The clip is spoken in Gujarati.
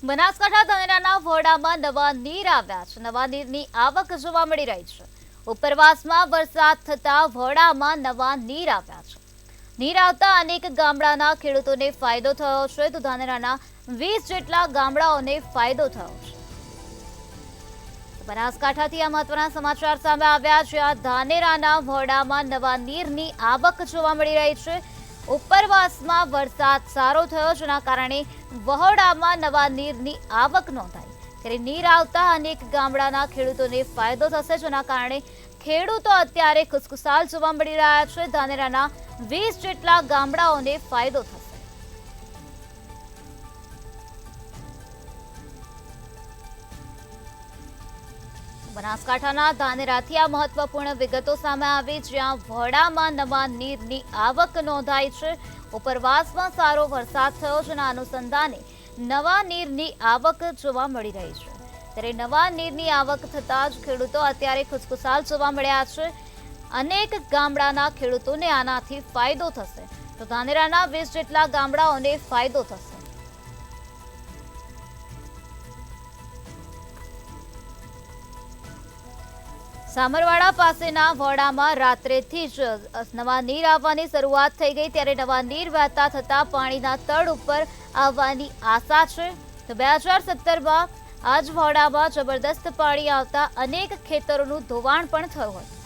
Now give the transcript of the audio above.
બનાસકાંઠા ધાનેરાના વોડામાં નવા નીર આવ્યા છે. નવા નીરની આવક જોવા મળી રહી છે. ઉપરવાસમાં વરસાદ થતા વોડામાં નવા નીર આવ્યા છે. નીર આવતા અનેક ગામડાના ખેડૂતોને ફાયદો થયો છે, તો ધાનેરાના 20 જેટલા ગામડાઓને ફાયદો થયો છે. બનાસકાંઠાથી આ મહત્વના સમાચાર સામે આવ્યા છે. આ ધાનેરાના વોડામાં નવા નીરની આવક જોવા મળી રહી છે. ઉપરવાસમાં વરસાદ સારો થયો, જેના કારણે વહોડામાં નવા નીરની આવક નોંધાઈ. ત્યારે નીર આવતા અનેક ગામડાના ખેડૂતોને ફાયદો થશે, જેના કારણે ખેડૂતો અત્યારે ખુશખુશાલ જોવા મળી રહ્યા છે. ધાનેરાના 20 જેટલા ગામડાઓને ફાયદો થશે. બનાસકાંઠાના ધાનેરાથી આ મહત્વપૂર્ણ વિગતો સામે આવી, જ્યાં વોડામાં નવા નીરની આવક નોંધાઈ છે. ઉપરવાસમાં સારો વરસાદ થયો, જેના અનુસંધાને નવા નીરની આવક જોવા મળી રહી છે. ત્યારે નવા નીરની આવક થતાં જ ખેડૂતો અત્યારે ખુશખુશાલ જોવા મળ્યા છે. અનેક ગામડાના ખેડૂતોને આનાથી ફાયદો થશે, તો ધાનેરાના 20 જેટલા ગામડાઓને ફાયદો થશે. સામરવાડા પાસેના વોડામાં રાત્રેથી જ નવા નીર આવવાની શરૂઆત થઈ ગઈ. ત્યારે નવા નીર વહેતા થતા પાણીના તળ ઉપર આવવાની આશા છે. તો 2017માં આજ વોડામાં જબરદસ્ત પાણી આવતા અનેક ખેતરોનું ધોવાણ પણ થયું હતું.